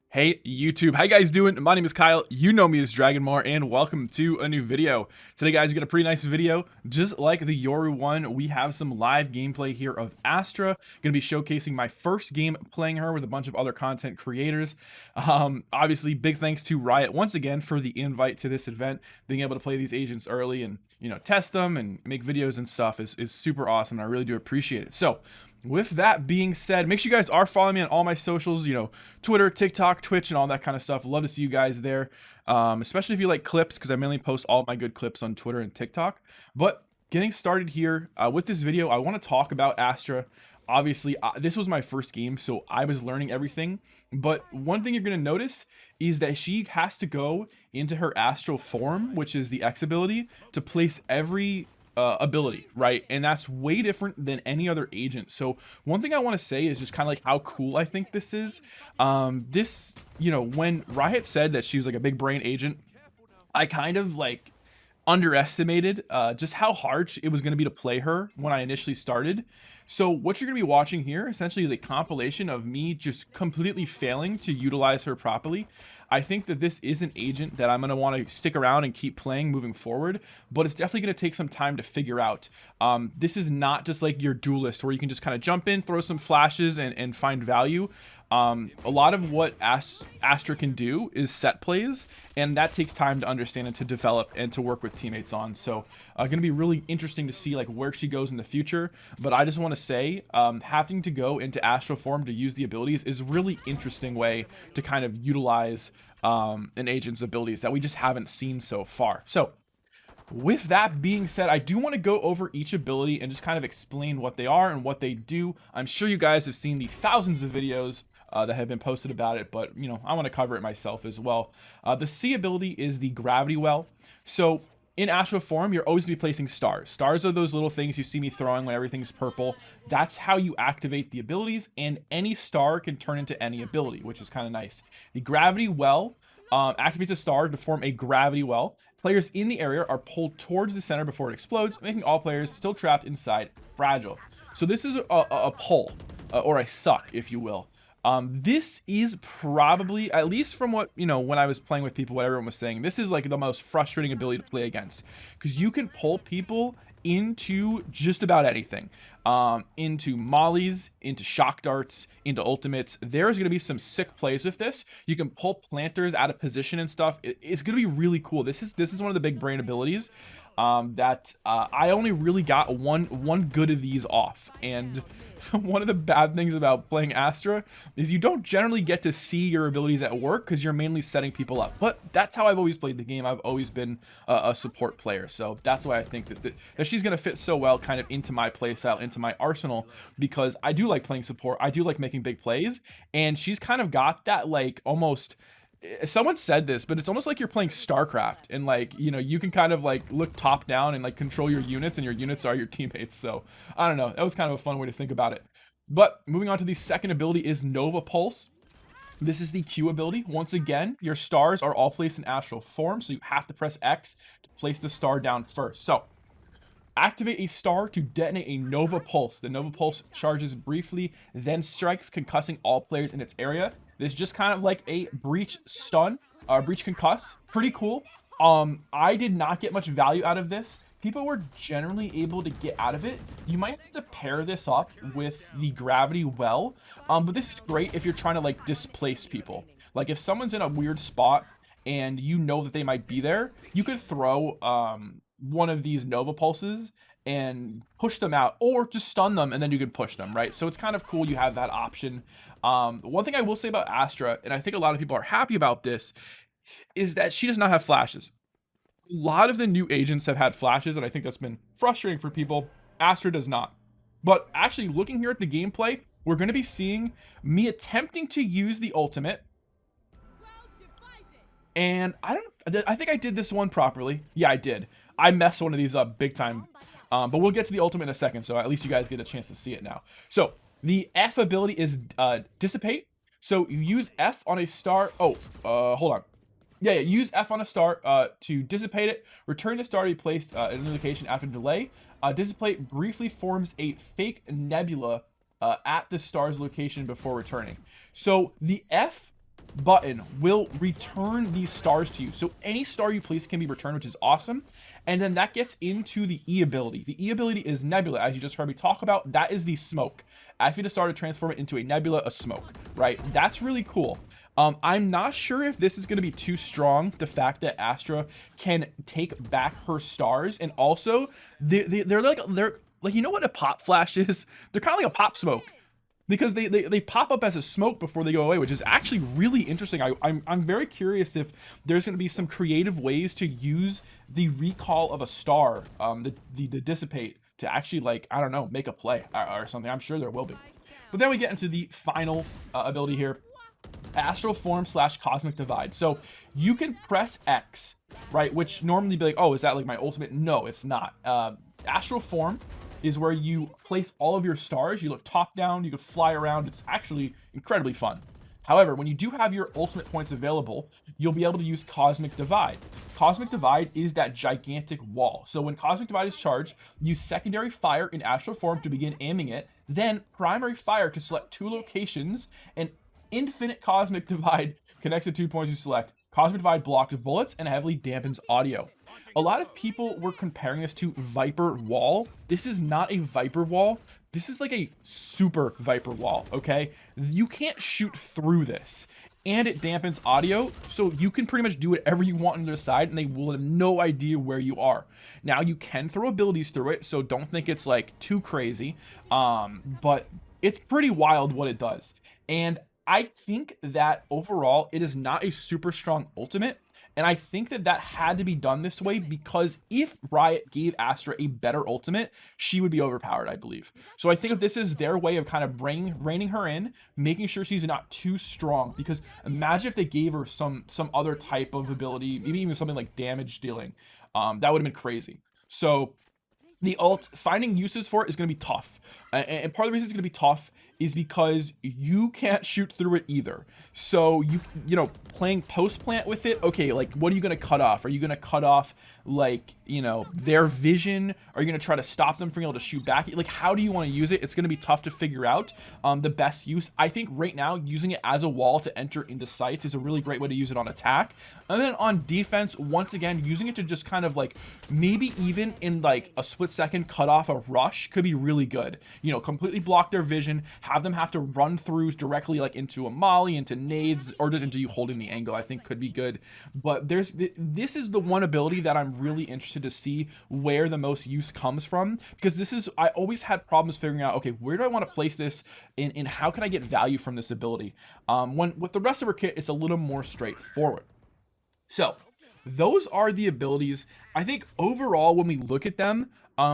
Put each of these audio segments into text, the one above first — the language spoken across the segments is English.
Hey YouTube, how you guys doing? My name is Kyle, you know me as Dragonmar, and welcome to a new video. Today guys, we got a pretty nice video. Just like the Yoru one, we have some live gameplay here of Astra. Gonna be showcasing my first game playing her with a bunch of other content creators. Obviously, big thanks to Riot once again for the invite to this event. Being able to play these agents early and, you know, test them and make videos and stuff is super awesome, and I really do appreciate it. So, with that being said, make sure you guys are following me on all my socials, you know, Twitter, TikTok, Twitch, and all that kind of stuff. Love to see you guys there, especially if you like clips, because I mainly post all my good clips on Twitter and TikTok. But getting started here with this video, I want to talk about Astra. Obviously, this was my first game, so I was learning everything. But one thing you're going to notice is that she has to go into her astral form, which is the X ability, to place every ability, right? And that's way different than any other agent. So one thing I want to say is just kind of like how cool I think this is. This, you know, when Riot said that she was like a big brain agent, I kind of like underestimated just how hard it was going to be to play her when I initially started. So what you're going to be watching here essentially is a compilation of me just completely failing to utilize her properly. I think that this is an agent that I'm going to want to stick around and keep playing moving forward, but it's definitely going to take some time to figure out. This is not just like your duelist where you can just kind of jump in, throw some flashes and find value. A lot of what Astra can do is set plays, and that takes time to understand and to develop and to work with teammates on. So going to be really interesting to see like where she goes in the future. But I just want to say having to go into astral form to use the abilities is a really interesting way to kind of utilize an agent's abilities that we just haven't seen so far. So with that being said, I do want to go over each ability and just kind of explain what they are and what they do. I'm sure you guys have seen the thousands of videos that have been posted about it, but you know, I want to cover it myself as well. The C ability is the gravity well. So in astral form, you're always going to be placing stars. Stars are those little things you see me throwing when everything's purple. That's how you activate the abilities, and any star can turn into any ability, which is kind of nice. The gravity well activates a star to form a gravity well. Players in the area are pulled towards the center before it explodes, making all players still trapped inside fragile. So this is a pull, or a suck, if you will. This is probably, at least from what, you know, when I was playing with people, what everyone was saying, this is like the most frustrating ability to play against, because you can pull people into just about anything, into mollies, into shock darts, into ultimates. There's going to be some sick plays with this. You can pull planters out of position and stuff. It's going to be really cool. This is one of the big brain abilities that I only really got one good of these off. And one of the bad things about playing Astra is you don't generally get to see your abilities at work because you're mainly setting people up. But that's how I've always played the game. I've always been a support player. So that's why I think that she's going to fit so well kind of into my playstyle, into my arsenal, because I do like playing support. I do like making big plays. And she's kind of got that like almost... Someone said this, but it's almost like you're playing StarCraft, and like, you know, you can kind of like look top down and like control your units, and your units are your teammates. So I don't know, that was kind of a fun way to think about it. But moving on to the second ability is Nova Pulse. This is the Q ability. Once again, your stars are all placed in astral form, so you have to press X to place the star down first. So activate a star to detonate a Nova Pulse. The Nova Pulse charges briefly, then strikes, concussing all players in its area. This is just kind of like a breach stun, breach concuss. Pretty cool. I did not get much value out of this. People were generally able to get out of it. You might have to pair this up with the gravity well, but this is great if you're trying to like displace people. Like if someone's in a weird spot and you know that they might be there, you could throw one of these Nova Pulses and push them out, or just stun them and then you can push them, right? So it's kind of cool you have that option. One thing I will say about Astra, and I think a lot of people are happy about this, is that she does not have flashes. A lot of the new agents have had flashes, and I think that's been frustrating for people. Astra does not. But actually, looking here at the gameplay, we're going to be seeing me attempting to use the ultimate. And I think I did this one properly. Yeah, I did. I messed one of these up big time. But we'll get to the ultimate in a second, so at least you guys get a chance to see it now. So the F ability is dissipate. So you use F on a star. Oh, hold on. Yeah, use F on a star to dissipate it. Return the star to be placed in a location after delay. Dissipate briefly forms a fake nebula at the star's location before returning. So the F button will return these stars to you. So any star you place can be returned, which is awesome. And then that gets into the E ability. The E ability is Nebula, as you just heard me talk about. That is the smoke. After you start to transform it into a nebula, a smoke, right? That's really cool. I'm not sure if this is going to be too strong, the fact that Astra can take back her stars, and also they're like you know what a pop flash is? They're kind of like a pop smoke, because they pop up as a smoke before they go away, which is actually really interesting. I'm very curious if there's going to be some creative ways to use the recall of a star, the dissipate, to actually, like, I don't know, make a play or something. I'm sure there will be. But then we get into the final ability here, Astral Form / Cosmic Divide. So you can press X, right, which normally be like, oh, is that like my ultimate? No, it's not. Astral Form is where you place all of your stars. You look top down, you can fly around. It's actually incredibly fun. However, when you do have your ultimate points available, you'll be able to use Cosmic Divide. Cosmic Divide is that gigantic wall. So when Cosmic Divide is charged, use secondary fire in Astral Form to begin aiming it, then primary fire to select 2 locations, and infinite Cosmic Divide connects the 2 points you select. Cosmic Divide blocks bullets and heavily dampens audio. A lot of people were comparing this to Viper Wall. This is not a Viper Wall. This is like a super Viper Wall, okay? You can't shoot through this, and it dampens audio, so you can pretty much do whatever you want on the side, and they will have no idea where you are. Now, you can throw abilities through it, so don't think it's like too crazy, but it's pretty wild what it does. And I think that overall, it is not a super strong ultimate. And I think that that had to be done this way because if Riot gave Astra a better ultimate, she would be overpowered, I believe. So I think if this is their way of kind of reining her in, making sure she's not too strong, because imagine if they gave her some other type of ability, maybe even something like damage dealing. That would have been crazy. So the ult, finding uses for it is going to be tough. And part of the reason it's going to be tough is because you can't shoot through it either. So you know, playing post plant with it, okay, like what are you going to cut off? Are you going to cut off, like, you know, their vision? Are you going to try to stop them from being able to shoot back? Like, how do you want to use it? It's going to be tough to figure out the best use. I think right now using it as a wall to enter into sites is a really great way to use it on attack. And then on defense, once again, using it to just kind of like maybe even in like a split second cut off a rush could be really good. You know, completely block their vision, have them have to run through directly like into a molly, into nades, or just into you holding the angle, I think could be good. But this is the one ability that I'm really interested to see where the most use comes from, because this is, I always had problems figuring out, okay, where do I want to place this and how can I get value from this ability? When with the rest of her kit, it's a little more straightforward. So those are the abilities. I think overall, when we look at them,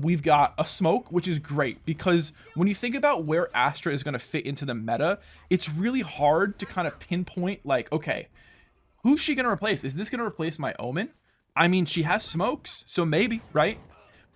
we've got a smoke, which is great because when you think about where Astra is going to fit into the meta, it's really hard to kind of pinpoint like, okay, who's she going to replace? Is this going to replace my Omen? I mean, she has smokes, so maybe, right?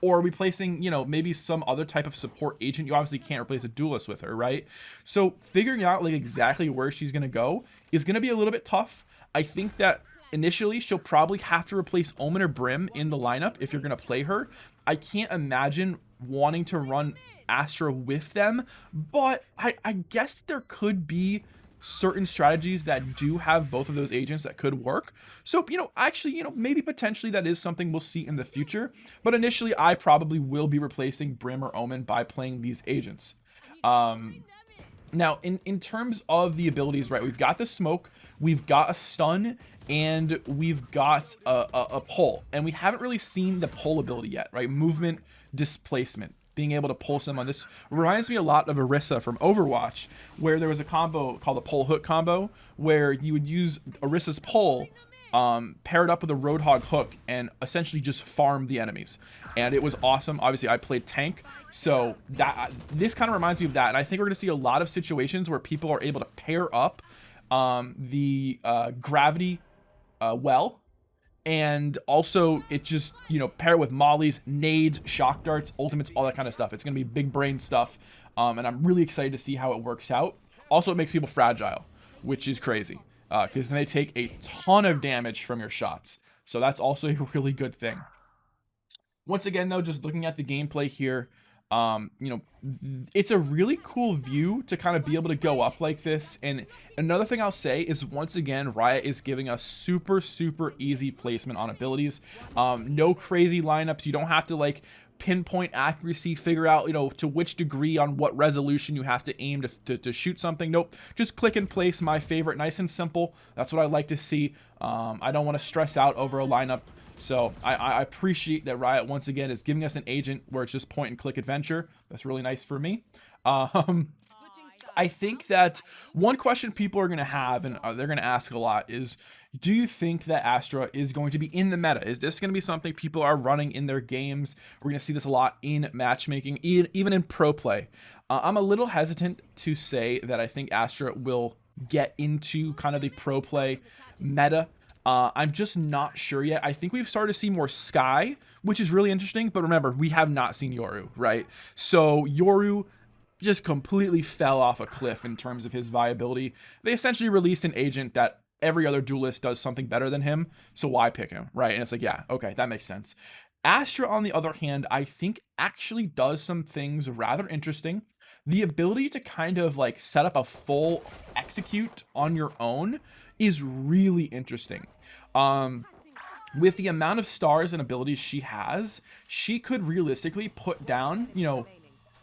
Or replacing, you know, maybe some other type of support agent. You obviously can't replace a duelist with her, right? So figuring out like exactly where she's going to go is going to be a little bit tough. I think that initially she'll probably have to replace Omen or Brim in the lineup if you're going to play her. I can't imagine wanting to run Astra with them, but I guess there could be certain strategies that do have both of those agents that could work. So, you know, actually, you know, maybe potentially that is something we'll see in the future, but initially I probably will be replacing Brim or Omen by playing these agents. Now, in terms of the abilities, right, we've got the smoke, we've got a stun, and we've got a pull. And we haven't really seen the pull ability yet, right? Movement, displacement, being able to pull someone. This reminds me a lot of Orisa from Overwatch, where there was a combo called the pull hook combo, where you would use Orisa's pull paired up with a Roadhog hook and essentially just farm the enemies. And it was awesome. Obviously, I played tank, so that this kind of reminds me of that. And I think we're going to see a lot of situations where people are able to pair up the gravity well, and also it just, you know, pair with mollies, nades, shock darts, ultimates, all that kind of stuff. It's going to be big brain stuff, and I'm really excited to see how it works out. Also, it makes people fragile, which is crazy, because then they take a ton of damage from your shots. So that's also a really good thing. Once again, though, just looking at the gameplay here, You know, it's a really cool view to kind of be able to go up like this. And another thing I'll say is, once again, Riot is giving us super easy placement on abilities. No crazy lineups. You don't have to like pinpoint accuracy, figure out, you know, to which degree on what resolution you have to aim to shoot something. Nope, just click and place. My favorite, nice and simple. That's what I like to see. I don't want to stress out over a lineup. So I appreciate that Riot once again is giving us an agent where it's just point and click adventure. That's really nice for me. I think that one question people are going to have, and they're going to ask a lot, is do you think that Astra is going to be in the meta? Is this going to be something people are running in their games? We're going to see this a lot in matchmaking, even in pro play. I'm a little hesitant to say that I think Astra will get into kind of the pro play meta. I'm just not sure yet. I think we've started to see more Sky, which is really interesting. But remember, we have not seen Yoru, right? So Yoru just completely fell off a cliff in terms of his viability. They essentially released an agent that every other duelist does something better than him, so why pick him, right? And it's like, yeah, okay, that makes sense. Astra, on the other hand, I think actually does some things rather interesting. The ability to kind of like set up a full execute on your own is really interesting. With the amount of stars and abilities she has, she could realistically put down, you know,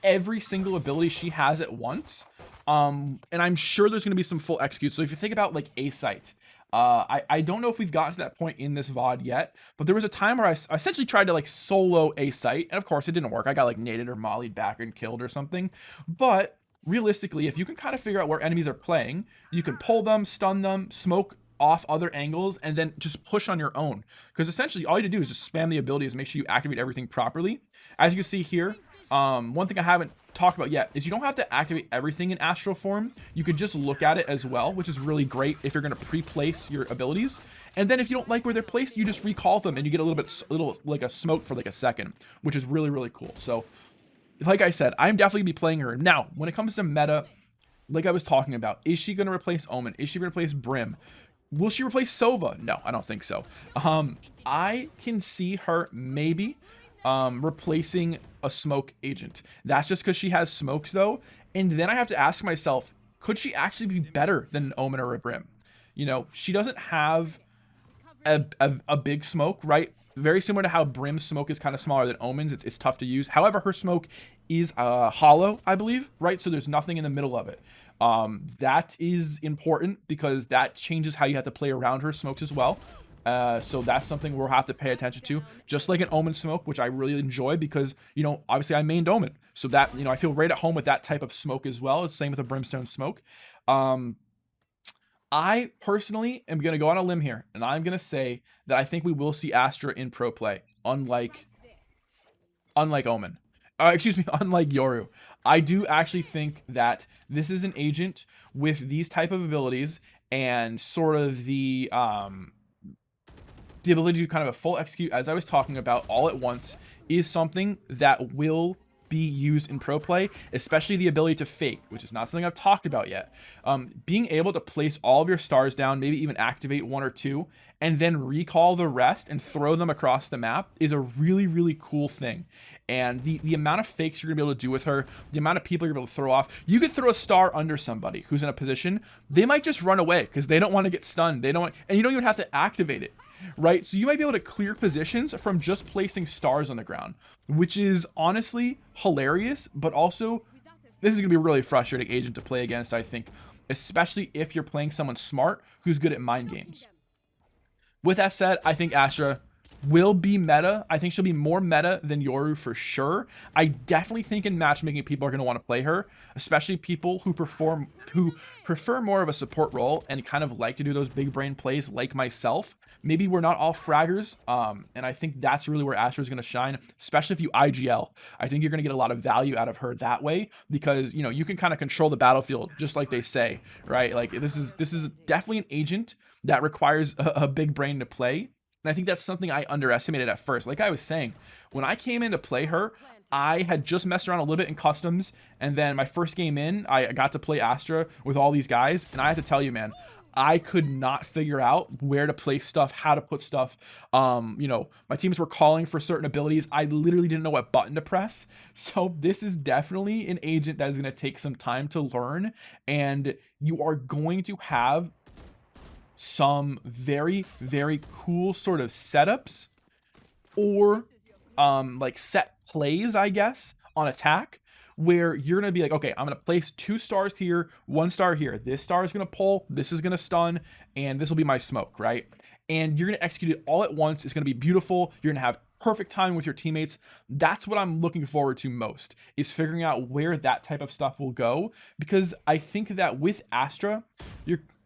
every single ability she has at once. And I'm sure there's going to be some full executes. So if you think about like A-Site, I don't know if we've gotten to that point in this VOD yet, but there was a time where I essentially tried to like solo A-Site, and of course it didn't work. I got like naded or mollied back and killed or something. But realistically, if you can kind of figure out where enemies are playing, you can pull them, stun them, smoke off other angles, and then just push on your own. Because essentially all you do is just spam the abilities, make sure you activate everything properly. As you can see here, one thing I haven't talked about yet is you don't have to activate everything in astral form. You could just look at it as well, which is really great if you're going to pre-place your abilities. And then if you don't like where they're placed, you just recall them and you get a little like a smoke for like a second, which is really cool. So like I said, I'm definitely gonna be playing her. Now, when it comes to meta, like I was talking about, is she going to replace Omen? Is she going to replace Brim? Will she replace Sova? No, I don't think so. I can see her maybe replacing a smoke agent. That's just because she has smokes though. And then I have to ask myself, could she actually be better than an Omen or a Brim? You know, she doesn't have a big smoke, right? Very similar to how Brim's smoke is kind of smaller than Omen's. It's tough to use. However, her smoke is hollow, I believe, right? So there's nothing in the middle of it. That is important because that changes how you have to play around her smokes as well. So that's something we'll have to pay attention to, just like an Omen smoke, which I really enjoy because, you know, obviously I mained Omen. So that, you know, I feel right at home with that type of smoke as well. Same with a Brimstone smoke. I personally am going to go on a limb here, and I'm going to say that I think we will see Astra in pro play, unlike Omen. Excuse me, unlike Yoru. I do actually think that this is an agent with these type of abilities and sort of the ability to kind of a full execute, as I was talking about, all at once, is something that will be used in pro play, especially the ability to fake, which is not something I've talked about yet. Being able to place all of your stars down, maybe even activate one or two, and then recall the rest and throw them across the map is a really cool thing. And the amount of fakes you're gonna be able to do with her, the amount of people you're able to throw off, you could throw a star under somebody who's in a position, they might just run away because they don't want to get stunned. They don't want, and you don't even have to activate it. Right, so you might be able to clear positions from just placing stars on the ground, which is honestly hilarious, but also this is gonna be a really frustrating agent to play against, I think, especially if you're playing someone smart who's good at mind games. With that said, I think Astra will be meta. I think she'll be more meta than Yoru for sure. I definitely think in matchmaking people are going to want to play her, especially people who prefer more of a support role and kind of like to do those big brain plays like myself. Maybe we're not all fraggers, and I think that's really where Astra is going to shine, especially if you IGL. I think you're going to get a lot of value out of her that way because, you know, you can kind of control the battlefield just like they say, right? Like this is definitely an agent that requires a big brain to play. And I think that's something I underestimated at first. Like I was saying, when I came in to play her, I had just messed around a little bit in customs. And then my first game in, I got to play Astra with all these guys. And I have to tell you, man, I could not figure out where to place stuff, how to put stuff. You know, my teams were calling for certain abilities. I literally didn't know what button to press. So this is definitely an agent that is going to take some time to learn, and you are going to have some very, very cool sort of setups or like set plays, I guess, on attack, where you're going to be like, okay, I'm going to place 2 stars here, 1 star here. This star is going to pull, this is going to stun, and this will be my smoke, right? And you're going to execute it all at once. It's going to be beautiful. You're going to have perfect time with your teammates. That's what I'm looking forward to most, is figuring out where that type of stuff will go, because I think that with Astra,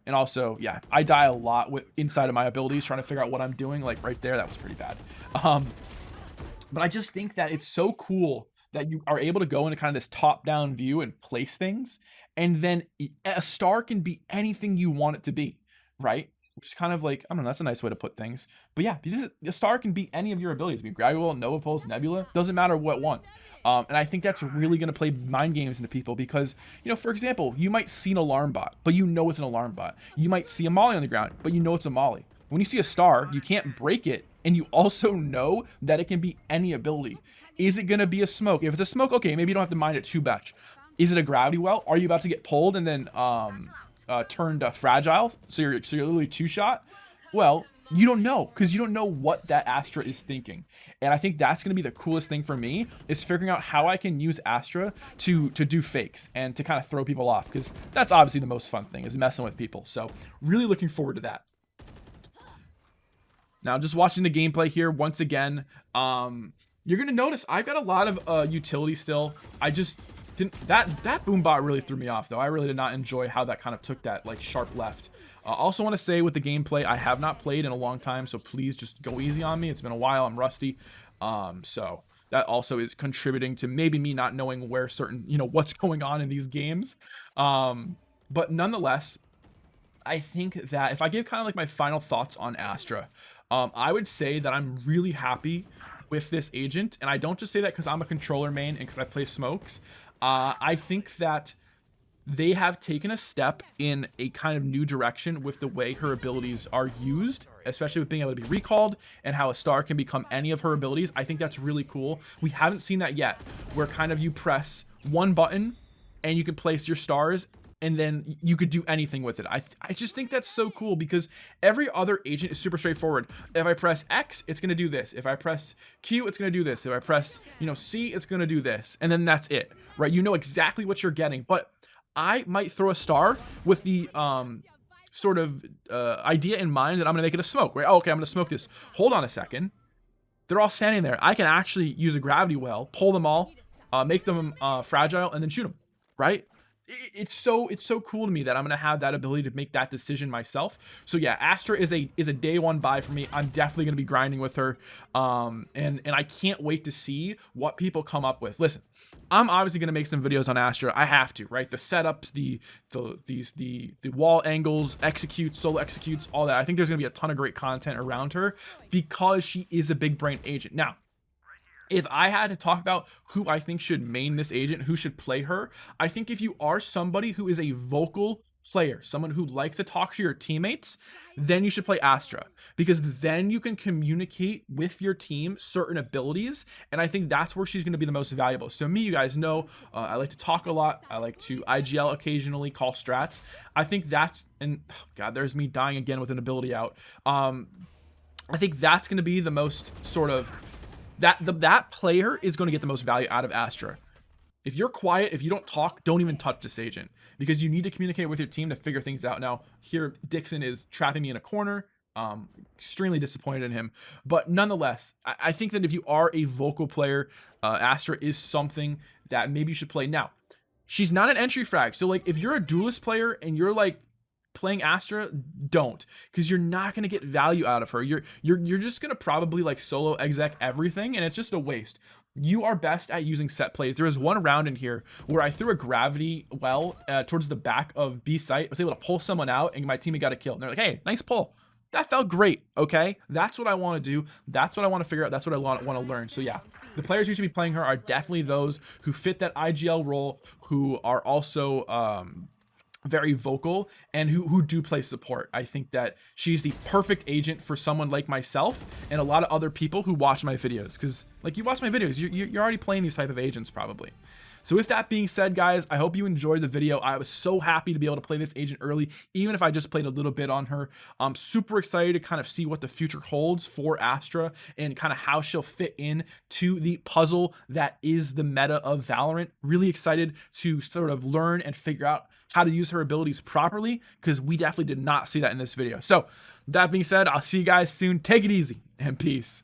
and also, yeah, I die a lot with inside of my abilities trying to figure out what I'm doing. Like right there, that was pretty bad. But I just think that it's so cool that you are able to go into kind of this top-down view and place things, and then a star can be anything you want it to be, right? Which is kind of like, I don't know, that's a nice way to put things. But yeah, a star can be any of your abilities. I mean, Gradual, Nova Pulse, Nebula, doesn't matter what one. And I think that's really going to play mind games into people because, you know, for example, you might see an alarm bot, but you know it's an alarm bot. You might see a molly on the ground, but you know it's a molly. When you see a star, you can't break it, and you also know that it can be any ability. Is it going to be a smoke? If it's a smoke, okay, maybe you don't have to mind it too much. Is it a gravity well? Are you about to get pulled and then turned fragile? So you're literally 2-shot? Well, you don't know, because you don't know what that Astra is thinking. And I think that's going to be the coolest thing for me, is figuring out how I can use Astra to do fakes and to kind of throw people off, because that's obviously the most fun thing, is messing with people. So really looking forward to that. Now, just watching the gameplay here once again, you're going to notice I've got a lot of utility still. I just didn't, that boom bot really threw me off, though. I really did not enjoy how that kind of took that like sharp left. Also want to say with the gameplay, I have not played in a long time, so please just go easy on me. It's been a while. I'm rusty. So that also is contributing to maybe me not knowing where certain, you know, what's going on in these games. But nonetheless, I think that if I give kind of like my final thoughts on Astra, I would say that I'm really happy with this agent. And I don't just say that because I'm a controller main and because I play smokes. I think that they have taken a step in a kind of new direction with the way her abilities are used, especially with being able to be recalled and how a star can become any of her abilities. I think that's really cool. We haven't seen that yet, where kind of you press one button and you can place your stars, and then you could do anything with it. I just think that's so cool, because every other agent is super straightforward. If I press X, it's going to do this. If I press Q, it's going to do this. If I press, you know, C, it's going to do this. And then that's it, right? You know exactly what you're getting. But I might throw a star with the sort of idea in mind that I'm going to make it a smoke, right? Oh, okay, I'm going to smoke this. Hold on a second. They're all standing there. I can actually use a gravity well, pull them all, make them fragile, and then shoot them, right? It's so cool to me that I'm gonna have that ability to make that decision myself. So yeah, Astra is a day one buy for me. I'm definitely gonna be grinding with her, and I can't wait to see what people come up with. Listen, I'm obviously gonna make some videos on Astra. I have to, right? The setups, the wall angles, executes, solo executes, all that. I think there's gonna be a ton of great content around her because she is a big brain agent. Now, if I had to talk about who I think should main this agent, who should play her, I think if you are somebody who is a vocal player, someone who likes to talk to your teammates, then you should play Astra, because then you can communicate with your team certain abilities, and I think that's where she's going to be the most valuable. So me, you guys know, I like to talk a lot. I like to IGL occasionally, call strats. I think that's, and oh God, there's me dying again with an ability out. I think that's going to be the most sort of, that player is going to get the most value out of Astra. If you're quiet, if you don't talk, don't even touch this agent, because you need to communicate with your team to figure things out. Now, here, Dixon is trapping me in a corner. Extremely disappointed in him. But nonetheless, I think that if you are a vocal player, Astra is something that maybe you should play. Now, she's not an entry frag. So, like, if you're a duelist player and you're, like, playing Astra, don't, because you're not going to get value out of her. You're just going to probably like solo exec everything, and it's just a waste. You are best at using set plays. There was one round in here where I threw a gravity well towards the back of B site. I was able to pull someone out, and my teammate got a kill. And they're like, hey, nice pull. That felt great. Okay, that's what I want to do. That's what I want to figure out. That's what I want to learn. So yeah, the players who should be playing her are definitely those who fit that IGL role, who are also very vocal and who do play support. I think that she's the perfect agent for someone like myself and a lot of other people who watch my videos, because like you watch my videos, you're already playing these type of agents probably. So with that being said, guys, I hope you enjoyed the video. I was so happy to be able to play this agent early, even if I just played a little bit on her. I'm super excited to kind of see what the future holds for Astra and kind of how she'll fit in to the puzzle that is the meta of Valorant. Really excited to sort of learn and figure out how to use her abilities properly, because we definitely did not see that in this video. So that being said, I'll see you guys soon. Take it easy and peace.